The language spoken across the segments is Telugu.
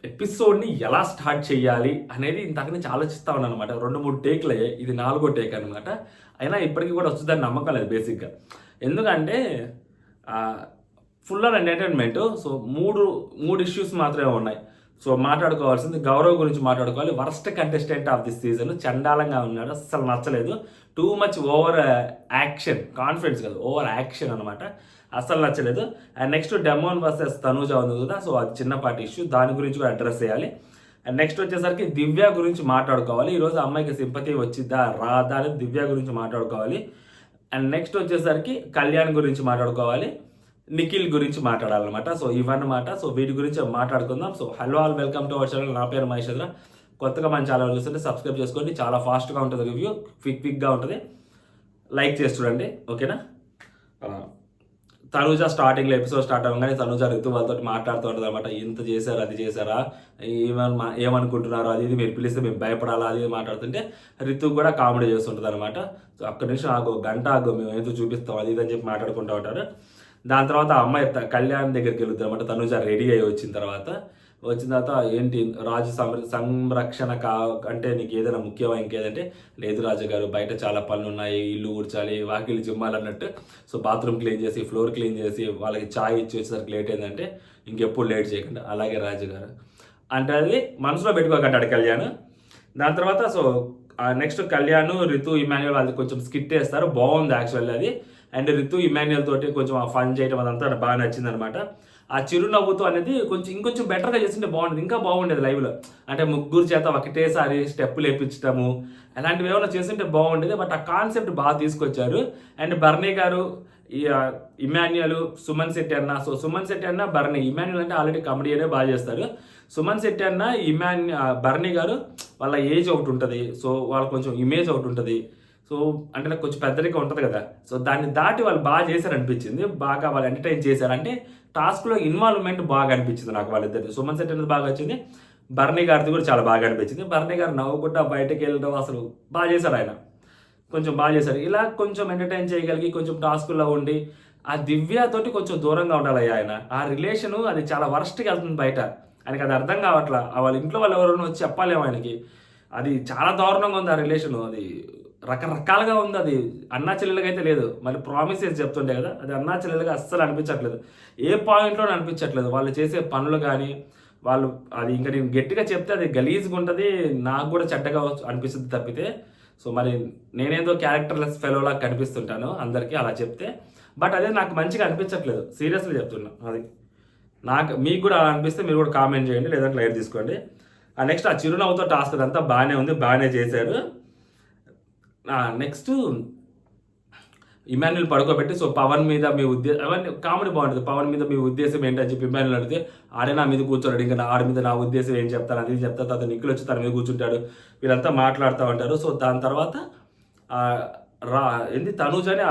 ఎపిసోడ్ని ఎలా స్టార్ట్ చేయాలి అనేది ఇంతక నుంచి ఆలోచిస్తా ఉన్నాను అనమాట. 2, 3 టేక్లు అయ్యాయి. ఇది 4గో టేక్ అనమాట. అయినా ఇప్పటికీ కూడా వస్తుందని నమ్మకం లేదు బేసిక్గా. ఎందుకంటే ఫుల్ ఆన్ ఎంటర్టైన్మెంట్. సో మూడు ఇష్యూస్ మాత్రమే ఉన్నాయి. సో మాట్లాడుకోవాల్సింది గౌరవ్ గురించి మాట్లాడుకోవాలి. Worst contestant of this season చండాలంగా ఉన్నాడు, అస్సలు నచ్చలేదు. Too much over action, confidence కాదు, ఓవర్ యాక్షన్ అనమాట, అస్సలు నచ్చలేదు. And next demon versus Tanuja ఉంది కదా, సో అది చిన్నపాటి ఇష్యూ, దాని గురించి కూడా అడ్రస్ చేయాలి. అండ్ నెక్స్ట్ వచ్చేసరికి దివ్య గురించి మాట్లాడుకోవాలి. ఈరోజు అమ్మాయికి సింపతి వచ్చిద్దా రాదా అని దివ్య గురించి మాట్లాడుకోవాలి. అండ్ నెక్స్ట్ వచ్చేసరికి కళ్యాణ్ గురించి మాట్లాడుకోవాలి, నిఖిల్ గురించి మాట్లాడాలన్నమాట. సో ఇవన్నమాట. సో వీటి గురించి మాట్లాడుకుందాం. So hello all, welcome to our channel. నా పేరు మహేశ్వర. కొత్తగా మన ఛానల్ చూస్తుంటే సబ్స్క్రైబ్ చేసుకోండి. చాలా ఫాస్ట్గా ఉంటుంది రివ్యూ, క్విక్గా ఉంటుంది. లైక్ చేసి చూడండి, ఓకేనా. తనూజ స్టార్టింగ్లో ఎపిసోడ్ స్టార్ట్ అవ్వగానే తనూజ రితు వాళ్ళతో మాట్లాడుతూ ఉంటుంది అనమాట. ఇంత చేశారు, అది చేశారా, ఏమనుకుంటున్నారు, అది ఇది మీరు పిలిస్తే మేము భయపడాలా, అది మాట్లాడుతుంటే రితు కూడా కామెడీ చేస్తుంటుంది అనమాట. సో అక్కడి నుంచి ఆగు, గంట ఆగు, మేము ఎందుకు చూపిస్తాం, అది ఇది అని చెప్పి మాట్లాడుకుంటూ ఉంటారు. దాని తర్వాత ఆ అమ్మాయి కళ్యాణ్ దగ్గరికి వెళ్తుంది అనమాట. తనూజ రెడీ అయ్యి వచ్చిన తర్వాత ఏంటి రాజు సంరక్షణ అంటే నీకు ఏదైనా ముఖ్యమా, ఇంకేదంటే లేదు రాజుగారు, బయట చాలా పనులు ఉన్నాయి, ఇల్లు ఊడ్చాలి, వాకిలు చిమ్మాలన్నట్టు. సో బాత్రూమ్ క్లీన్ చేసి, ఫ్లోర్ క్లీన్ చేసి, వాళ్ళకి ఛాయ్ ఇచ్చి వచ్చేసరికి లేట్ అయిందంటే ఇంకెప్పుడు లేట్ చేయకుండా అలాగే రాజుగారు అంటే అది మనసులో పెట్టుకోకంటాడు కళ్యాణ్. దాని తర్వాత సో నెక్స్ట్ కళ్యాణ్, రితు, ఇమాన్యుయల్ అది కొంచెం స్కిట్ వేస్తారు, బాగుంది యాక్చువల్లీ అది. అండ్ రితు ఇమాన్యుయల్ తోటి కొంచెం ఆ ఫన్ చేయడం అదంతా బాగా నచ్చింది అనమాట. ఆ చిరునవ్వుతో అనేది ఇంకొంచెం బెటర్గా చేస్తుంటే బాగుండేది, ఇంకా బాగుండేది లైవ్లో. అంటే ముగ్గురు చేత ఒకటేసారి స్టెప్పులు వేయించడము అలాంటివి ఏమైనా చేస్తుంటే బాగుండేది. బట్ ఆ కాన్సెప్ట్ బాగా తీసుకొచ్చారు. అండ్ బర్నీ గారు, ఈ ఇమాన్యుయల్, సుమన్ శెట్టి అన్న. సో సుమన్ శెట్టి అన్న, బర్నీ, ఇమాన్యుయల్ అంటే ఆల్రెడీ కామెడీ అనే బాగా చేస్తారు. సుమన్ శెట్టి అన్న, బర్నీ గారు వాళ్ళ ఏజ్ ఒకటి ఉంటుంది, సో వాళ్ళ కొంచెం ఇమేజ్ ఒకటి ఉంటుంది. సో అంటే నాకు కొంచెం పెద్దరిగా ఉంటుంది కదా, సో దాన్ని దాటి వాళ్ళు బాగా చేశారు అనిపించింది. బాగా వాళ్ళు ఎంటర్టైన్ చేశారు. అంటే టాస్క్లో ఇన్వాల్వ్మెంట్ బాగా అనిపించింది నాకు వాళ్ళిద్దరిది. సుమన్ శెట్టి అనేది బాగా వచ్చింది, బర్నీ గారిది కూడా చాలా బాగా అనిపించింది. బర్నీ గారు నవ్వుకుంటా బయటకు వెళ్ళడం అసలు బాగా చేశారు, ఆయన కొంచెం బాగా చేశారు. ఇలా కొంచెం ఎంటర్టైన్ చేయగలిగి కొంచెం టాస్కుల్లో ఉండి ఆ దివ్యతోటి కొంచెం దూరంగా ఉండాలి ఆయన. ఆ రిలేషను అది చాలా వరస్ట్గా వెళ్తుంది బయట, ఆయనకి అది అర్థం కావట్లా. వాళ్ళ ఇంట్లో వాళ్ళు ఎవరైనా వచ్చి చెప్పలేము ఆయనకి. అది చాలా దారుణంగా ఉంది ఆ రిలేషను, అది రకరకాలుగా ఉంది. అది అన్నా చెల్లెలుగా అయితే లేదు, మళ్ళీ ప్రామిసెస్ చెప్తుండే కదా, అది అన్నా చెల్లెలుగా అస్సలు అనిపించట్లేదు, ఏ పాయింట్లో అనిపించట్లేదు. వాళ్ళు చేసే పనులు కానీ వాళ్ళు అది ఇంకా నేను గట్టిగా చెప్తే అది గలీజ్గా ఉంటుంది, నాకు కూడా చెడ్డగా అనిపిస్తుంది తప్పితే. సో మరి నేనేదో క్యారెక్టర్లెస్ ఫెలోలా కనిపిస్తుంటాను అందరికీ అలా చెప్తే, బట్ అదే నాకు మంచిగా అనిపించట్లేదు, సీరియస్లీ చెప్తున్నా. అది మీకు కూడా అలా అనిపిస్తే మీరు కూడా కామెంట్ చేయండి, లేదంటే లైట్ తీసుకోండి. నెక్స్ట్ ఆ చిరునవ్వుతో టాస్క్ అదంతా బాగానే ఉంది, బాగానే చేశారు. నెక్స్ట్ ఇమాన్యుయల్ పడుకోబెట్టి, సో పవన్ మీద మీ ఉద్దేశం, అవన్నీ కామెడీ బాగుంటుంది. పవన్ మీద మీ ఉద్దేశం ఏంటని చెప్పి ఇమాన్యుయల్ అడిగితే ఆడే నా మీద కూర్చోడు, ఇంకా ఆడి మీద నా ఉద్దేశం ఏం చెప్తాను, అది చెప్తాను. తర్వాత నిఖిల్ వచ్చి తన మీద కూర్చుంటాడు, వీళ్ళంతా మాట్లాడుతూ ఉంటారు. సో దాని తర్వాత తనూజని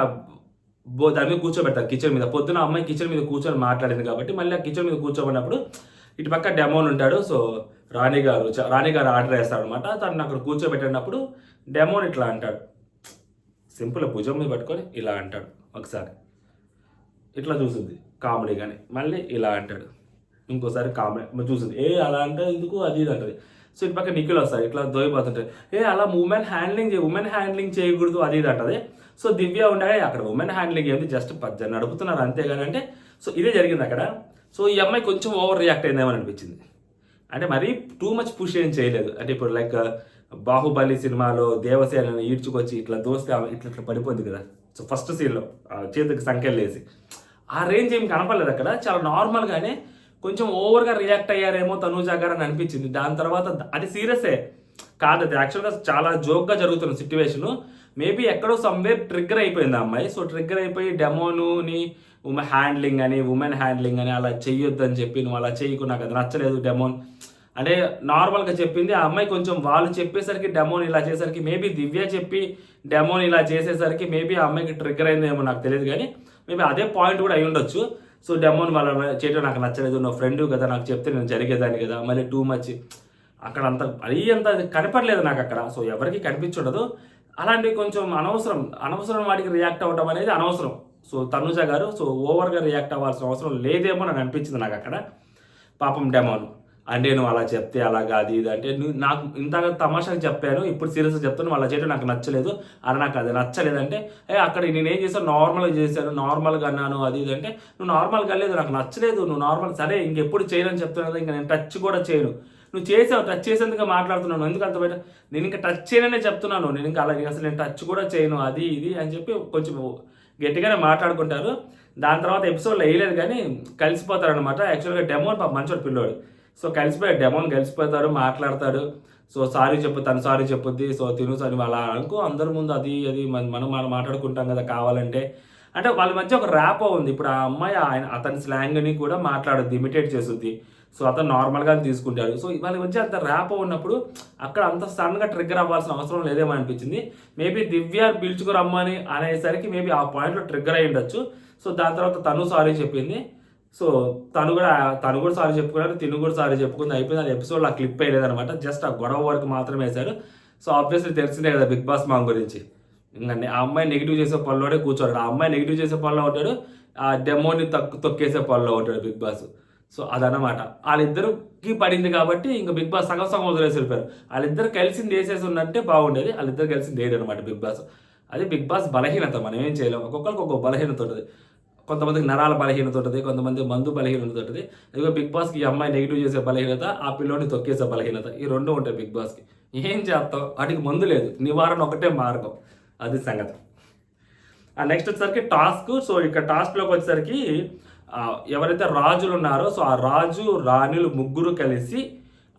దాని మీద కూర్చోబెడతారు కిచెన్ మీద. పొద్దున అమ్మాయి కిచెన్ మీద కూర్చొని మాట్లాడింది కాబట్టి మళ్ళీ ఆ కిచెన్ మీద కూర్చోబడినప్పుడు ఇటు పక్క డెమోన్ ఉంటాడు. సో రాణి గారు ఆర్డర్ వేస్తాడు అనమాట. తను అక్కడ కూర్చోబెట్టినప్పుడు డెమోన్ ఇట్లా అంటాడు, సింపుల్ భుజం మీద పట్టుకొని ఇలా అంటాడు. ఒకసారి ఇట్లా చూస్తుంది కామెడీగానే, మళ్ళీ ఇలా అంటాడు, ఇంకోసారి కామెడీ చూస్తుంది, అలా అంటే ఎందుకు, అది ఇది అంటుంది. సో ఇటు పక్క నిఖిల్ వస్తాడు, ఇట్లా దోయిపోతుంటాడు, అలా ఉమెన్ హ్యాండ్లింగ్ చేయకూడదు, అది ఇది అంటది. సో దివ్య ఉండగా అక్కడ ఉమెన్ హ్యాండ్లింగ్ ఏంటి, జస్ట్ నడుపుతున్నారు అంతేగాని అంటే. సో ఇదే జరిగింది అక్కడ. సో ఈ అమ్మాయి కొంచెం ఓవర్ రియాక్ట్ అయిందేమో అనిపించింది. అంటే మరీ టూ మచ్ పుష్ ఏం చేయలేదు. అంటే ఇప్పుడు లైక్ బాహుబలి సినిమాలో దేవసేనని ఈడ్చుకొచ్చి ఇట్లా దోస్తే ఇట్లా పడిపోద్ది కదా, సో ఫస్ట్ సీన్లో చేతికి సంఖ్యలు వేసి ఆ రేంజ్ ఏం కనపడలేదు అక్కడ. చాలా నార్మల్గానే కొంచెం ఓవర్గా రియాక్ట్ అయ్యారేమో తనూజ గారు అని అనిపించింది. దాని తర్వాత అది సీరియసే కాదు, అది యాక్చువల్గా చాలా జోక్గా జరుగుతున్న సిచ్యువేషను. మేబీ ఎక్కడో సమ్వేర్ ట్రిగ్గర్ అయిపోయింది ఆ అమ్మాయి. సో ట్రిగ్గర్ అయిపోయి డెమోనుని ఉమెన్ హ్యాండ్లింగ్ అని అలా చెయ్యొద్దు అని చెప్పి, నువ్వు అలా చేయకు, నాకు అది నచ్చలేదు డెమోన్ అంటే నార్మల్గా చెప్పింది. ఆ అమ్మాయి కొంచెం వాళ్ళు చెప్పేసరికి డెమోన్ ఇలా చేసేసరికి, మేబీ దివ్య చెప్పి డెమోన్ ఇలా చేసేసరికి మేబీ ఆ అమ్మాయికి ట్రిగ్గర్ అయిందేమో నాకు తెలియదు, కానీ మేబీ అదే పాయింట్ కూడా అయి ఉండొచ్చు. సో డెమోన్ వాళ్ళ చేయడం నాకు నచ్చలేదు, నా ఫ్రెండ్ కదా, నాకు చెప్తే నేను జరిగేదాన్ని కదా, మళ్ళీ టూ మచ్ అక్కడ అంత కనపడలేదు నాకు అక్కడ. సో ఎవరికి కనిపించుండదు అలాంటివి. కొంచెం అనవసరం వాటికి రియాక్ట్ అవ్వడం అనేది అనవసరం. సో తనూజ గారు సో ఓవర్గా రియాక్ట్ అవ్వాల్సిన అవసరం లేదేమో నాకు అనిపించింది నాకు అక్కడ. పాపం డెమోన్ అంటే నువ్వు అలా చెప్తే అలాగా అది ఇది అంటే నువ్వు నాకు ఇంతగా తమాషాగా చెప్పాను, ఇప్పుడు సీరియస్గా చెప్తాను, అలా చేయడం నాకు నచ్చలేదు, అలా నాకు అది నచ్చలేదంటే అక్కడ నేనేం చేశాను, నార్మల్గా చేశాను, నార్మల్గా అన్నాను అది ఇది అంటే నువ్వు నార్మల్గా లేదు, నాకు నచ్చలేదు, నువ్వు నార్మల్ సరే ఇంకెప్పుడు చేయనని చెప్తున్నావు కదా, ఇంకా నేను టచ్ కూడా చేయను, నువ్వు చేసావు టచ్ చేసేందుకు మాట్లాడుతున్నాను, ఎందుకు అంత బయట నేను ఇంకా టచ్ చేయననే చెప్తున్నాను, నేను ఇంకా అలా అసలు నేను టచ్ కూడా చేయను అది ఇది అని చెప్పి కొంచెం గట్టిగానే మాట్లాడుకుంటారు. దాని తర్వాత ఎపిసోడ్లో వేయలేదు కానీ కలిసిపోతారు అనమాట. యాక్చువల్గా డెమోన్ మంచోడు పిల్లోడు, సో కలిసిపోయాడు, డెమోన్ కలిసిపోతారు, మాట్లాడతాడు. సో సారీ చెప్పు, తను సారీ చెప్పుద్ది, సో తిను సారీ అలా అనుకో అందరి ముందు అది అది మనం మాట్లాడుకుంటాం కదా కావాలంటే అంటే వాళ్ళ మధ్య ఒక ర్యాపో ఉంది. ఇప్పుడు ఆ అమ్మాయి అతని స్లాంగ్ని కూడా మాట్లాడుద్ది, ఇమిటేట్ చేస్తుంది, సో అతను నార్మల్గా తీసుకుంటాడు. సో వాళ్ళ మధ్య అంత ర్యాపో ఉన్నప్పుడు అక్కడ అంత సడన్గా ట్రిగ్గర్ అవ్వాల్సిన అవసరం లేదేమో అనిపించింది. మేబీ దివ్య పిలుచుకురమ్మని అనేసరికి మేబీ ఆ పాయింట్లో ట్రిగ్గర్ అయ్యి ఉండొచ్చు. సో దాని తర్వాత తను సారీ చెప్పింది, సో తను కూడా సారీ చెప్పుకున్నారు, తిను కూడా సారీ చెప్పుకుంది, అయిపోయింది. అది ఎపిసోడ్లో ఆ క్లిప్ వేయలేదనమాట, జస్ట్ ఆ గొడవ వరకు మాత్రమే వేశారు. సో ఆబ్వియస్లీ తెలిసిందే కదా బిగ్ బాస్ మామ్ గురించి, ఇంకండి ఆ అమ్మాయి నెగిటివ్ చేసే పనిలోనే కూర్చోడు, ఆ అమ్మాయి నెగిటివ్ చేసే పనిలో ఉంటాడు, ఆ డెమోని తొక్కేసే పనిలో ఉంటాడు బిగ్ బాస్. సో అదనమాట వాళ్ళిద్దరికి పడింది కాబట్టి ఇంకా బిగ్ బాస్ సగం సగం వదిలేసి వెళ్ళిపోయారు. వాళ్ళిద్దరు కలిసింది వేసేసి ఉన్నట్టే బాగుండేది, వాళ్ళిద్దరు కలిసింది వేయడు అనమాట బిగ్ బాస్. అది బిగ్ బాస్ బలహీనత, మనం ఏం చేయలేము, ఒక్కొక్కరికి ఒక్కొక్క బలహీనత ఉంటుంది. కొంతమందికి నరాల బలహీనత ఉంటుంది, కొంతమంది మందు బలహీనత ఉంటుంది. ఇదిగో బిగ్ బాస్కి ఈ అమ్మాయి నెగిటివ్ చేసే బలహీనత, ఆ పిల్లోని తొక్కేసే బలహీనత, ఈ రెండు ఉంటాయి బిగ్ బాస్కి. ఏం చేస్తావు, వాటికి మందు లేదు, నివారణ ఒకటే మార్గం, అది సంగతి. నెక్స్ట్ వచ్చేసరికి టాస్క్. సో ఇక్కడ టాస్క్లోకి వచ్చేసరికి ఎవరైతే రాజులు ఉన్నారో సో ఆ రాజు రాణులు ముగ్గురు కలిసి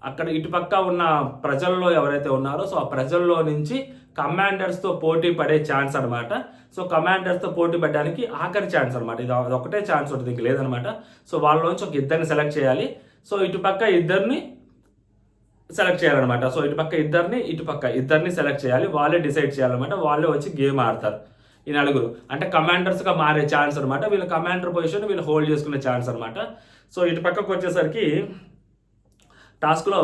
అక్కడ ఇటుపక్క ఉన్న ప్రజల్లో ఎవరైతే ఉన్నారో సో ఆ ప్రజల్లో నుంచి కమాండర్స్తో పోటీ పడే ఛాన్స్ అనమాట. సో కమాండర్స్తో పోటీ పడడానికి ఆఖరి ఛాన్స్ అనమాట, ఇది ఒకటే ఛాన్స్ ఉంటుంది, ఇంక లేదనమాట. సో వాళ్ళలోంచి ఒక ఇద్దరిని సెలెక్ట్ చేయాలి. సో ఇటుపక్క ఇద్దరిని సెలెక్ట్ చేయాలన్నమాట. సో ఇటుపక్క ఇద్దరిని సెలెక్ట్ చేయాలి, వాళ్ళే డిసైడ్ చేయాలన్నమాట, వాళ్ళే వచ్చి గేమ్ ఆడతారు. ఈ నలుగురు అంటే కమాండర్స్గా మారే ఛాన్స్ అనమాట, వీళ్ళు కమాండర్ పొజిషన్ వీళ్ళు హోల్డ్ చేసుకునే ఛాన్స్ అనమాట. సో ఇటు పక్కకు వచ్చేసరికి టాస్క్లో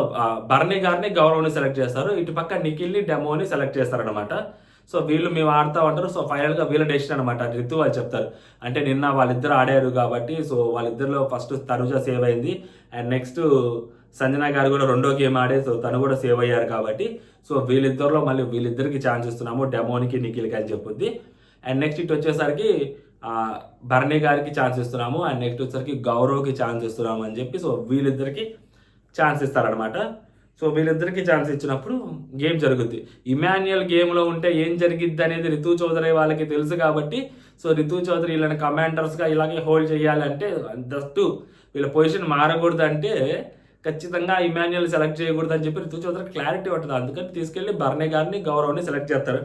బర్నీ గారిని గౌరవ్ని సెలెక్ట్ చేస్తారు, ఇటు పక్క నిఖిల్ని డెమోని సెలెక్ట్ చేస్తారనమాట. సో వీళ్ళు మేము ఆడుతూ ఉంటారు. సో ఫైనల్గా వీళ్ళ డెసిషన్ అనమాట, రితు వాళ్ళు చెప్తారు. అంటే నిన్న వాళ్ళిద్దరు ఆడారు కాబట్టి సో వాళ్ళిద్దరిలో ఫస్ట్ తనుజ సేవ్ అయింది, అండ్ నెక్స్ట్ సంజన గారు కూడా రెండో గేమ్ ఆడే సో తను కూడా సేవ్ అయ్యారు కాబట్టి సో వీళ్ళిద్దరిలో మళ్ళీ వీళ్ళిద్దరికి ఛాన్స్ ఇస్తున్నాము, డెమోనికి నిఖిల్కి అని చెప్పుద్ది. అండ్ నెక్స్ట్ ఇటు వచ్చేసరికి బర్నీ గారికి ఛాన్స్ ఇస్తున్నాము, అండ్ నెక్స్ట్ వచ్చేసరికి గౌరవ్కి ఛాన్స్ ఇస్తున్నాము అని చెప్పి సో వీళ్ళిద్దరికి ఛాన్స్ ఇస్తారనమాట. సో వీళ్ళిద్దరికి ఛాన్స్ ఇచ్చినప్పుడు గేమ్ జరుగుద్ది. ఇమాన్యుయల్ గేమ్లో ఉంటే ఏం జరిగిద్ది అనేది రితు చౌదరి వాళ్ళకి తెలుసు కాబట్టి సో రితు చౌదరి వీళ్ళని కమాండర్స్గా ఇలాగే హోల్డ్ చేయాలంటే జస్ట్ వీళ్ళ పొజిషన్ మారకూడదు అంటే ఖచ్చితంగా ఇమాన్యుయల్ సెలెక్ట్ చేయకూడదు అని చెప్పి రితు చౌదరికి క్లారిటీ ఉంటుంది. అందుకని తీసుకెళ్ళి బర్నీ గారిని గౌరవ్ని సెలెక్ట్ చేస్తారు,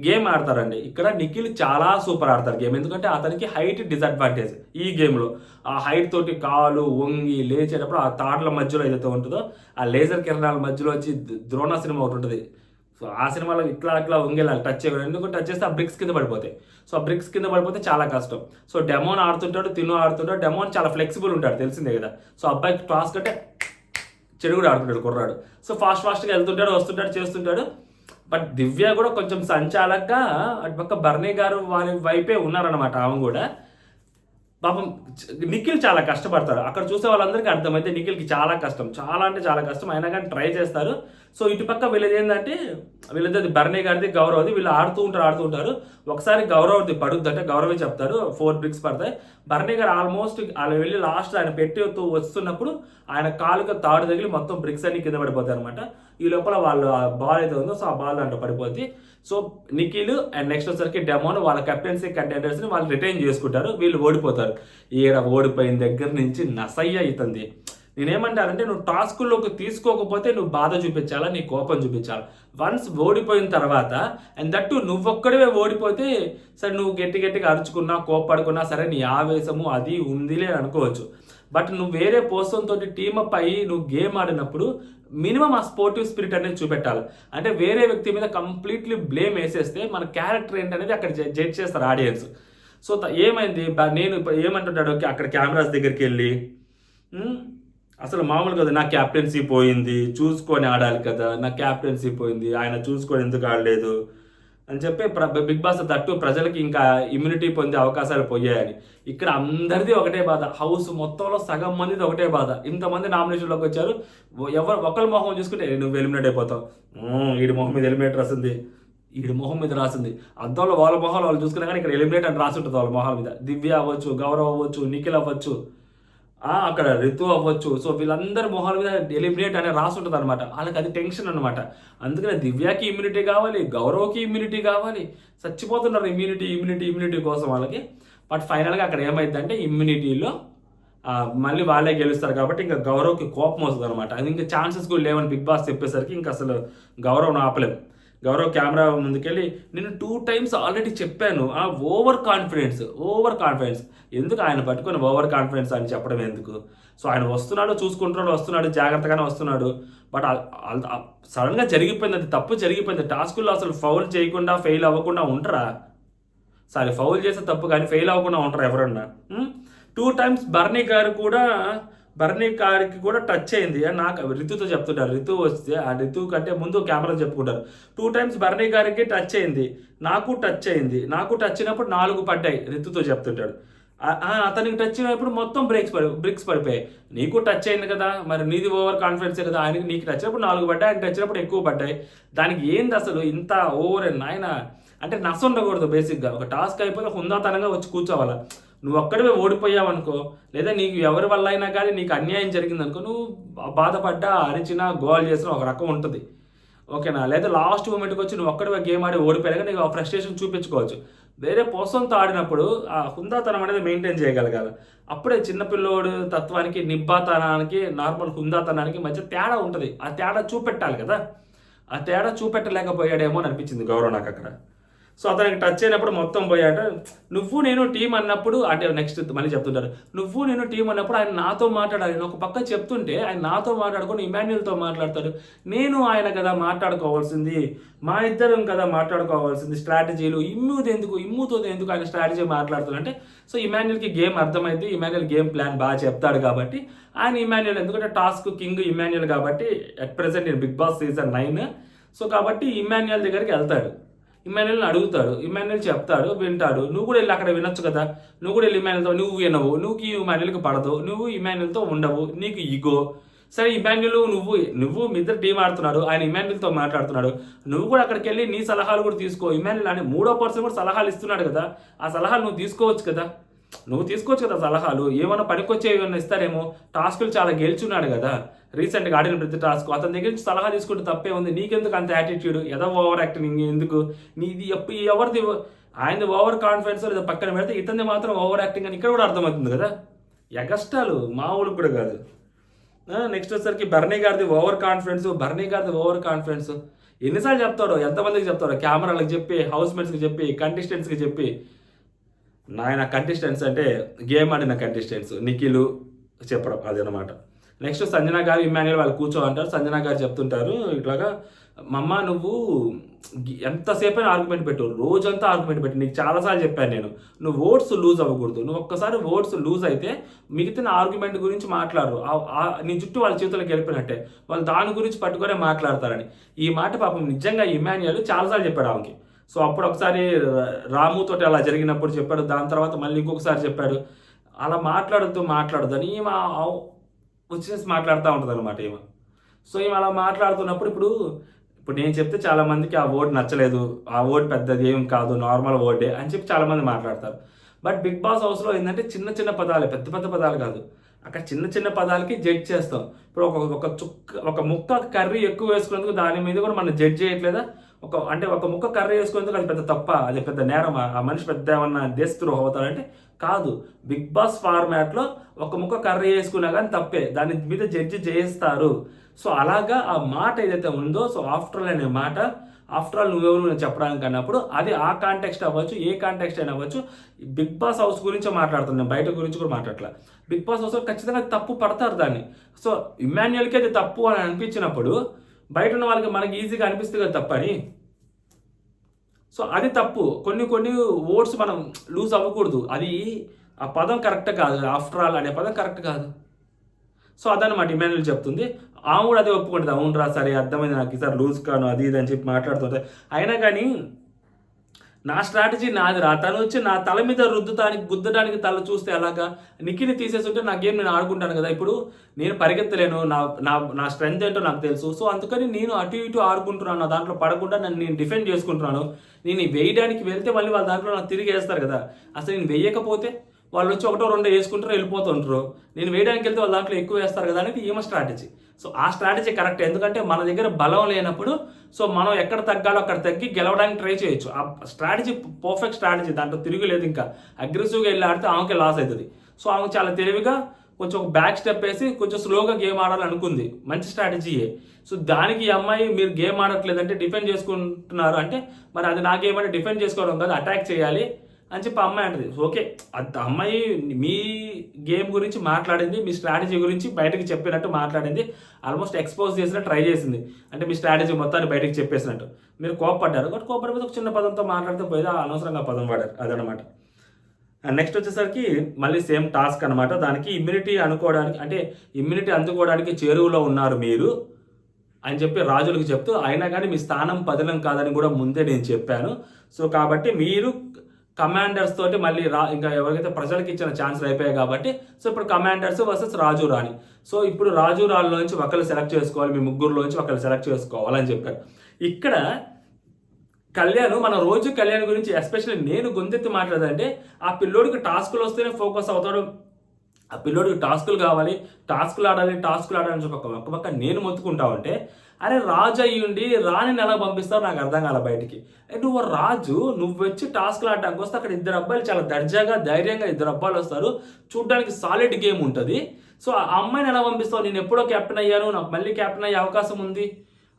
గేమ్ ఆడతారండి. ఇక్కడ నిఖిల్ చాలా సూపర్ ఆడతారు గేమ్, ఎందుకంటే అతనికి హైట్ డిసడ్వాంటేజ్ ఈ గేమ్లో. ఆ హైట్ తోటి కాలు వంగి లేచేటప్పుడు ఆ తాడ్ల మధ్యలో ఏదైతే ఉంటుందో ఆ లేజర్ కిరణాల మధ్యలో వచ్చి ద్రోణ సినిమా ఒకటి ఉంటుంది, సో ఆ సినిమాలో ఇట్లా వంగేలాలి, టచ్ చేయకూడదు, ఎందుకంటే టచ్ చేస్తే ఆ బ్రిక్స్ కింద పడిపోతాయి. సో ఆ బ్రిక్స్ కింద పడిపోతే చాలా కష్టం. సో డెమోన్ ఆడుతుంటాడు, తిను ఆడుతుంటాడు, డెమోన్ చాలా ఫ్లెక్సిబుల్ ఉంటాడు తెలిసిందే కదా. సో అబ్బాయికి టాస్క్ అంటే చెడు కూడా ఆడుతుంటాడు కుర్రాడు. సో ఫాస్ట్గా వెళ్తుంటాడు, వస్తుంటాడు, చేస్తుంటాడు. బట్ దివ్య కూడా కొంచెం సంచాలకగా అటుపక్క బర్నీ గారు వారి వైపే ఉన్నారనమాట. ఆమె కూడా పాపం నిఖిల్ చాలా కష్టపడతారు, అక్కడ చూసే వాళ్ళందరికీ అర్థమైతే నిఖిల్కి చాలా కష్టం, చాలా అంటే చాలా కష్టం, అయినా కానీ ట్రై చేస్తారు. సో ఇటుపక్క వీళ్ళది ఏంటంటే వీళ్ళది బర్నీ గారిది గౌరవది, వీళ్ళు ఆడుతూ ఉంటారు. ఒకసారి గౌరవది పడుద్ది అంటే గౌరవే చెప్తారు 4 బ్రిక్స్ పడతాయి. బర్నీ గారు ఆల్మోస్ట్ అలా వెళ్ళి లాస్ట్ ఆయన పెట్టి వస్తున్నప్పుడు ఆయన కాలుగా తాడు తగిలి మొత్తం బ్రిక్స్ అన్ని కింద పడిపోతాయి అనమాట. ఈ లోపల వాళ్ళు ఆ బాల్ అయితే ఉందో సో ఆ బాల్ దాంట్లో పడిపోద్ది. సో నిఖిల్ అండ్ నెక్స్ట్ వచ్చరికి డెమోన్ వాళ్ళ కెప్టెన్సీ కంటెండర్స్ని వాళ్ళు రిటైన్ చేసుకుంటారు, వీళ్ళు ఓడిపోతారు. ఈడ ఓడిపోయిన దగ్గర నుంచి నసయ్య అవుతుంది. నేనేమంటానంటే నువ్వు టాస్కుల్లోకి తీసుకోకపోతే నువ్వు బాధ చూపించాలా, నీ కోపం చూపించాలా. వన్స్ ఓడిపోయిన తర్వాత అండ్ దట్టు నువ్వొక్కడివే ఓడిపోతే సరే నువ్వు గట్టిగా అరుచుకున్నా కోప్పడుకున్నా సరే నీ ఆవేశము అది ఉందిలే అనుకోవచ్చు. బట్ నువ్వు వేరే పర్సన్ తోటి టీమప్ అయ్యి నువ్వు గేమ్ ఆడినప్పుడు మినిమం ఆ స్పోర్టివ్ స్పిరిట్ అనేది చూపెట్టాలి. అంటే వేరే వ్యక్తి మీద కంప్లీట్లీ బ్లేమ్ వేసేస్తే మన క్యారెక్టర్ ఏంటనేది అక్కడ జడ్జ్ చేస్తారు ఆడియన్స్. సో ఏమైంది నేను ఇప్పుడు ఏమంటుంటాడు అక్కడ కెమెరాస్ దగ్గరికి వెళ్ళి అసలు మామూలు కదా, నా క్యాప్టెన్సీ పోయింది చూసుకొని ఆడాలి కదా, నా క్యాప్టెన్సీ పోయింది, ఆయన చూసుకొని ఎందుకు ఆడలేదు, అని చెప్పి బిగ్ బాస్ తట్టు ప్రజలకి ఇంకా ఇమ్యూనిటీ పొందే అవకాశాలు పోయాయని. ఇక్కడ అందరిది ఒకటే బాధ, హౌస్ మొత్తంలో సగం మందిది ఒకటే బాధ. ఇంతమంది నామినేషన్లోకి వచ్చారు, ఎవరు ఒకరి మొహం చూసుకుంటే నువ్వు ఎలిమినేట్ అయిపోతావు, వీడి మొహం మీద ఎలిమినేట్ రాసింది, వీడి మొహం మీద రాసింది. అద్దంలో వాళ్ళ మొహాలు వాళ్ళు చూసుకున్నా కానీ ఇక్కడ ఎలిమినేట్ అని రాసి ఉంటుంది వాళ్ళ మొహాల మీద. దివ్య అవ్వచ్చు, గౌరవ్ అవ్వచ్చు, నిఖిల్ అవ్వచ్చు, అక్కడ రితు అవ్వచ్చు. సో వీళ్ళందరి మొహాల మీద ఎలిమినేట్ అనే రాసి ఉంటుంది అనమాట. వాళ్ళకి అది టెన్షన్ అనమాట. అందుకనే దివ్యాకి ఇమ్యూనిటీ కావాలి, గౌరవ్కి ఇమ్యూనిటీ కావాలి, చచ్చిపోతున్నారు ఇమ్యూనిటీ కోసం వాళ్ళకి. బట్ ఫైనల్గా అక్కడ ఏమైందంటే ఇమ్యూనిటీలో మళ్ళీ వాళ్ళే గెలుస్తారు కాబట్టి ఇంకా గౌరవ్కి కోపం వస్తుంది అనమాట. అది ఇంకా ఛాన్సెస్ కూడా లేవని బిగ్ బాస్ చెప్పేసరికి ఇంకా అసలు గౌరవ్ను ఆపలేం. గౌరవ్ కెమెరా ముందుకెళ్ళి నేను 2 times ఆల్రెడీ చెప్పాను, ఓవర్ కాన్ఫిడెన్స్ ఎందుకు ఆయన పట్టుకొని ఓవర్ కాన్ఫిడెన్స్ అని చెప్పడం ఎందుకు? సో ఆయన వస్తున్నాడు జాగ్రత్తగానే వస్తున్నాడు. బట్ సడన్గా జరిగిపోయింది, అది తప్పు జరిగిపోయింది. టాస్కుల్లో అసలు ఫౌల్ చేయకుండా ఫెయిల్ అవ్వకుండా ఉంటారా? ఫౌల్ చేసే తప్పు కానీ ఫెయిల్ అవ్వకుండా ఉంటారా ఎవరన్నా? 2 times బర్నీ గారికి కూడా టచ్ అయింది. నాకు రితుతో చెప్తుంటారు, రితు వస్తే ఆ రితు కంటే ముందు కెమెరా చెప్పుకుంటారు. 2 times బర్నీ గారికి టచ్ అయింది, నాకు టచ్ అయినప్పుడు 4 పడ్డాయి రితుతో చెప్తుంటాడు. అతనికి టచ్ అయినప్పుడు మొత్తం బ్రిక్స్ పడిపోయాయి. నీకు టచ్ అయింది కదా, మరి నీది ఓవర్ కాన్ఫిడెన్సే కదా. నీకు టచ్ అయినప్పుడు 4 పడ్డాయి, ఆయన టచ్ అయినప్పుడు ఎక్కువ పడ్డాయి. దానికి ఏంది అసలు ఇంత ఓవర్ నాయన? అంటే నస ఉండకూడదు బేసిక్గా. ఒక టాస్క్ అయిపోతే హుందాతనంగా వచ్చి కూర్చోవాలా. నువ్వు ఒక్కడివే ఓడిపోయావు అనుకో, లేదా నీకు ఎవరి వల్ల అయినా కానీ నీకు అన్యాయం జరిగిందనుకో, నువ్వు బాధపడ్డా, అరిచినా, గోల్ చేసినా ఒక రకం ఉంటుంది, ఓకేనా? లేదా లాస్ట్ మూమెంట్కి వచ్చి నువ్వు ఒక్కడివే గేమ్ ఆడి ఓడిపోయాక నీకు ఆ ఫ్రస్ట్రేషన్ చూపించుకోవచ్చు. వేరే పర్సన్తో ఆడినప్పుడు ఆ హుందాతనం అనేది మెయింటైన్ చేయగలగాలి. అప్పుడే చిన్నపిల్లోడు తత్వానికి, నిబ్బాతనానికి, నార్మల్ హుందాతనానికి మధ్య తేడా ఉంటుంది. ఆ తేడా చూపెట్టాలి కదా. ఆ తేడా చూపెట్టలేకపోయాడేమో అని అనిపించింది గౌరవ్ నాకు అక్కడ. సో అతనికి టచ్ అయినప్పుడు మొత్తం పోయాట. నువ్వు నేను టీం అన్నప్పుడు, అంటే నెక్స్ట్ మళ్ళీ చెప్తుంటారు, నువ్వు నేను టీం అన్నప్పుడు ఆయన నాతో మాట్లాడాలి. నేను ఒక పక్క చెప్తుంటే ఆయన నాతో మాట్లాడుకొని ఇమాన్యుయల్తో మాట్లాడతాడు. నేను ఆయన కదా మాట్లాడుకోవాల్సింది, మా ఇద్దరం కదా మాట్లాడుకోవాల్సింది స్ట్రాటజీలు. ఇమ్ముతో ఎందుకు ఆయన స్ట్రాటజీ మాట్లాడుతాడంటే, సో ఇమాన్యుయల్కి గేమ్ అర్థమైంది, ఇమాన్యుయల్ గేమ్ ప్లాన్ బాగా చెప్తాడు కాబట్టి ఆయన ఇమాన్యుయల్, ఎందుకంటే టాస్క్ కింగ్ ఇమాన్యుయల్ కాబట్టి అట్ ప్రెసెంట్ నేను బిగ్ బాస్ సీజన్ 9. సో కాబట్టి ఇమాన్యుయల్ దగ్గరికి వెళ్తాడు, ఇమాన్యుయల్ని అడుగుతాడు, ఇమాన్యుయల్ చెప్తాడు, వింటాడు. నువ్వు కూడా వెళ్ళి అక్కడ వినొచ్చు కదా. నువ్వు కూడా వెళ్ళి ఇమాన్యుయల్తో నువ్వు వినవు, నువ్వు ఇమాన్యుయల్కి పడదు, నువ్వు ఇమాన్యుయల్తో ఉండవు, నీకు ఈగో. సరే ఇమాన్యుయల్ నువ్వు మీ ఇద్దరు టీం ఆడుతున్నాడు, ఆయన ఇమాన్యుయల్తో మాట్లాడుతున్నాడు, నువ్వు కూడా అక్కడికి వెళ్ళి నీ సలహాలు కూడా తీసుకో. ఇమాన్యుయల్ అని 3వ పర్సన్ కూడా సలహాలు ఇస్తున్నాడు కదా, ఆ సలహాలు నువ్వు తీసుకోవచ్చు కదా సలహాలు. ఏమైనా పనికొచ్చే ఏమైనా ఇస్తారేమో. టాస్కులు చాలా గెలుచున్నాడు కదా రీసెంట్గా ఆడిన ప్రతి టాస్క్. అతని దగ్గర నుంచి సలహా తీసుకుంటే తప్పే ఉంది. నీకెందుకు అంత యాటిట్యూడ్? ఏదో ఓవర్ యాక్టింగ్ ఎందుకు నీది? ఎవరిది ఆయనది ఓవర్ కాన్ఫిడెన్స్ లేదా పక్కన పెడితే ఇతనిది మాత్రం ఓవర్ యాక్టింగ్ అని ఇక్కడ కూడా అర్థమవుతుంది కదా. ఎగస్టాలు మామూలుగా కూడా కాదు. నెక్స్ట్ వచ్చేసరికి బర్నీ గారిది ఓవర్ కాన్ఫిడెన్స్. ఎన్నిసార్లు చెప్తాడో, ఎంతమందికి చెప్తాడో, కెమెరాలకు చెప్పి, హౌస్ మేట్స్కి చెప్పి, కంటెస్టెంట్స్కి చెప్పి. నాయన కంటెస్టెంట్స్ అంటే గేమ్ ఆడిన కంటెస్టెంట్స్, నిఖిల్ చెప్పడం అదనమాట. నెక్స్ట్ సంజన గారు, ఇమాన్యుయల్ వాళ్ళు కూర్చోమంటారు. సంజన గారు చెప్తుంటారు ఇట్లాగా, మమ్మ నువ్వు ఎంతసేపు అయినా ఆర్గ్యుమెంట్ పెట్టు, రోజంతా ఆర్గ్యుమెంట్ పెట్టు. నీకు చాలాసార్లు చెప్పాను నేను, నువ్వు ఓట్స్ లూజ్ అవ్వకూడదు. నువ్వు ఒక్కసారి ఓట్స్ లూజ్ అయితే మిగతా ఆర్గ్యుమెంట్ గురించి మాట్లాడరు. నీ చుట్టూ వాళ్ళ చేతులకు వెళ్ళిపోయినట్టే, వాళ్ళు దాని గురించి పట్టుకునే మాట్లాడతారని. ఈ మాట పాపం నిజంగా ఇమాన్యుయల్ చాలాసార్లు చెప్పాడు ఆమెకి. సో అప్పుడు ఒకసారి రాముతో అలా జరిగినప్పుడు చెప్పాడు, దాని తర్వాత మళ్ళీ ఇంకొకసారి చెప్పాడు. అలా మాట్లాడొద్దని ఈమె వచ్చేసి మాట్లాడుతూ ఉంటుంది అనమాట ఈమె. సో ఈమె అలా మాట్లాడుతున్నప్పుడు ఇప్పుడు నేను చెప్తే చాలామందికి ఆ వర్డ్ నచ్చలేదు, ఆ వర్డ్ పెద్దది ఏం కాదు, నార్మల్ వర్డే అని చెప్పి చాలామంది మాట్లాడతారు. బట్ బిగ్ బాస్ హౌస్లో ఏంటంటే చిన్న పదాలే, పెద్ద పదాలు కాదు. అక్కడ చిన్న పదాలకి జడ్జ్ చేస్తాం. ఇప్పుడు ఒక ముక్క కర్రీ ఎక్కువ వేసుకునేందుకు దాని మీద కూడా మనం జడ్జ్ చేయట్లేదా? ఒక ముక్క కర్రీ వేసుకునేందుకు అది పెద్ద తప్ప, అది పెద్ద నేరం, ఆ మనిషి పెద్ద ఏమన్నా దేశద్రోహం అవుతాడంటే కాదు. బిగ్ బాస్ ఫార్మాట్లో ఒక ముక్క కర్రీ వేసుకున్నా కానీ తప్పే, దాని మీద జడ్జి చేస్తారు. సో అలాగా ఆ మాట ఏదైతే ఉందో, సో ఆఫ్టర్ ఆల్ అనే మాట, ఆఫ్టర్ ఆల్ నువ్వెవరు చెప్పడానికి అన్నప్పుడు అది ఆ కాంటెక్స్ట్ అవ్వచ్చు, ఏ కాంటెక్స్ట్ అయినా అవ్వచ్చు. బిగ్ బాస్ హౌస్ గురించే మాట్లాడుతున్నాను, బయట గురించి కూడా మాట్లాడలే. బిగ్ బాస్ హౌస్లో ఖచ్చితంగా తప్పు పడతారు దాన్ని. సో ఇమాన్యుయల్కి అది తప్పు అని అనిపించినప్పుడు బయట ఉన్న వాళ్ళకి మనకి ఈజీగా అనిపిస్తుంది కదా తప్పని. సో అది తప్పు. కొన్ని వర్డ్స్ మనం లూజ్ అవ్వకూడదు. అది ఆ పదం కరెక్ట్ కాదు, ఆఫ్టర్ ఆల్ అనే పదం కరెక్ట్ కాదు. సో అదనమాట ఇమాన్యుయల్ చెప్తుంది. ఆమె కూడా అదే ఒప్పుకుంటుంది, అవునరా సరే అర్థమైంది నాకు, ఈసారి లూజ్ కాను అది ఇది అని చెప్పి మాట్లాడుతుంటే. అయినా కానీ నా స్ట్రాటజీ నాదిరా. తను వచ్చి నా తల మీద రుద్దడానికి గుద్దడానికి తల చూస్తే అలాగా నిక్కిని తీసేస్తుంటే నా గేమ్ నేను ఆడుకుంటాను కదా. ఇప్పుడు నేను పరిగెత్తలేను, నా నా నా స్ట్రెంత్ ఏంటో నాకు తెలుసు. సో అందుకని నేను అటు ఇటు ఆడుకుంటున్నాను, నా దాంట్లో పడకుండా నన్ను నేను డిఫెండ్ చేసుకుంటున్నాను. నేను వేయడానికి వెళ్తే మళ్ళీ వాళ్ళ దాంట్లో నాకు తిరిగి వేస్తారు కదా. అసలు నేను వేయకపోతే వాళ్ళు వచ్చి ఒకటో రెండో వేసుకుంటారు, వెళ్ళిపోతుంటారు. నేను వేయడానికి వెళ్తే వాళ్ళ దాంట్లో ఎక్కువ వేస్తారు కదా అనేది ఈమె స్ట్రాటజీ. సో ఆ స్ట్రాటజీ కరెక్ట్. ఎందుకంటే మన దగ్గర బలం లేనప్పుడు సో మనం ఎక్కడ తగ్గాలో అక్కడ తగ్గి గెలవడానికి ట్రై చేయొచ్చు. ఆ స్ట్రాటజీ పర్ఫెక్ట్ స్ట్రాటజీ, దాంట్లో తిరుగులేదు. ఇంకా అగ్రెసివ్గా వెళ్ళి ఆడితే ఆమెకే లాస్ అవుతుంది. సో ఆమె చాలా తెలివిగా కొంచెం ఒక బ్యాక్ స్టెప్ వేసి కొంచెం స్లోగా గేమ్ ఆడాలనుకుంది. మంచి స్ట్రాటజీయే. సో దానికి ఈ అమ్మాయి మీరు గేమ్ ఆడట్లేదంటే డిఫెండ్ చేసుకుంటున్నారు అంటే మరి అది నా గేమ్ అంటే డిఫెండ్ చేసుకోవడం కాదు, అటాక్ చేయాలి అని చెప్పి అమ్మాయి అంటది. ఓకే, అమ్మాయి మీ గేమ్ గురించి మాట్లాడింది, మీ స్ట్రాటజీ గురించి బయటకు చెప్పినట్టు మాట్లాడింది, ఆల్మోస్ట్ ఎక్స్పోజ్ చేసినట్టు ట్రై చేసింది. అంటే మీ స్ట్రాటజీ మొత్తాన్ని బయటకు చెప్పేసినట్టు. మీరు కోపడ్డారు బట్ కోపడిపోతే ఒక చిన్న పదంతో మాట్లాడితే పోయేది, అనవసరంగా పదం వాడారు. అదనమాట. నెక్స్ట్ వచ్చేసరికి మళ్ళీ సేమ్ టాస్క్ అనమాట. దానికి ఇమ్యూనిటీ అనుకోవడానికి అంటే ఇమ్యూనిటీ అందుకోవడానికి చేరువలో ఉన్నారు మీరు అని చెప్పి రాజులకు చెప్తూ, అయినా కానీ మీ స్థానం పదిలం కాదని కూడా ముందే నేను చెప్పాను. సో కాబట్టి మీరు కమాండర్స్ తోటి మళ్ళీ ఇంకా ఎవరికైతే ప్రజలకు ఇచ్చిన ఛాన్స్లు అయిపోయాయి కాబట్టి సో ఇప్పుడు కమాండర్స్ వర్సెస్ రాజు రాణి. సో ఇప్పుడు రాజు రాళ్ళలోంచి ఒకళ్ళు సెలెక్ట్ చేసుకోవాలి, మీ ముగ్గురులోంచి ఒకళ్ళు సెలెక్ట్ చేసుకోవాలని చెప్పారు. ఇక్కడ కళ్యాణ్ మన రోజు కళ్యాణ్ గురించి ఎస్పెషల్లీ నేను గొంతెత్తి మాట్లాడదంటే ఆ పిల్లోడికి టాస్కులు వస్తేనే ఫోకస్ అవుతాడు. ఆ పిల్లోడికి టాస్కులు కావాలి, టాస్కులు ఆడాలని చెప్పి ఒక పక్క నేను మొత్తుకుంటా ఉంటే అరే రాజు అయ్యుండి రాణిని ఎలా పంపిస్తావు నాకు అర్థం కాల బయటికి. నువ్వు రాజు, నువ్వు వచ్చి టాస్కులు ఆడడానికి వస్తే అక్కడ ఇద్దరు అబ్బాయిలు చాలా దర్జాగా ధైర్యంగా ఇద్దరు అబ్బాయిలు వస్తారు, చూడడానికి సాలిడ్ గేమ్ ఉంటుంది. సో ఆ అమ్మాయిని ఎలా పంపిస్తావు? నేను ఎప్పుడో కెప్టెన్ అయ్యాను, నాకు మళ్ళీ కెప్టెన్ అయ్యే అవకాశం ఉంది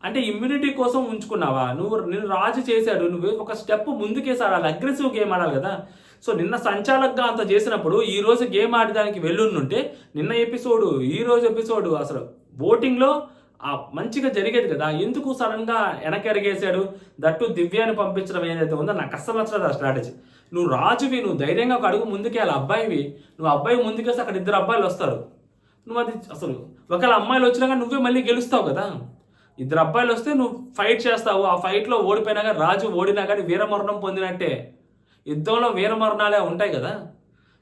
అంటే ఇమ్యూనిటీ కోసం ఉంచుకున్నావా? నేను రాజు చేశాడు, నువ్వు ఒక స్టెప్ ముందుకేసి ఆడాలి, అగ్రెసివ్ గేమ్ ఆడాలి కదా. సో నిన్న సంచాలకుగా అంత చేసినప్పుడు ఈ రోజు గేమ్ ఆడడానికి వెళ్ళుంటే నిన్న ఎపిసోడు ఈ రోజు ఎపిసోడు అసలు ఓటింగ్లో మంచిగా జరిగేది కదా. ఎందుకు సడన్గా వెనకెరిగేశాడు? దట్టు దివ్యాన్ని పంపించడం ఏదైతే ఉందో నాకు అస్సలు నచ్చలేదు ఆ స్ట్రాటజీ. నువ్వు రాజువి, నువ్వు ధైర్యంగా ఒక అడుగు ముందుకేయాలి. అబ్బాయివి, నువ్వు అబ్బాయి ముందుకేస్తే అక్కడ ఇద్దరు అబ్బాయిలు వస్తారు. నువ్వు అది అసలు ఒకవేళ అమ్మాయిలు వచ్చినా కానీ నువ్వే మళ్ళీ గెలుస్తావు కదా. ఇద్దరు అబ్బాయిలు వస్తే నువ్వు ఫైట్ చేస్తావు, ఆ ఫైట్లో ఓడిపోయినా కానీ రాజు ఓడినా కానీ వీరమరణం పొందినట్టే. యుద్ధంలో వీరమరణాలే ఉంటాయి కదా.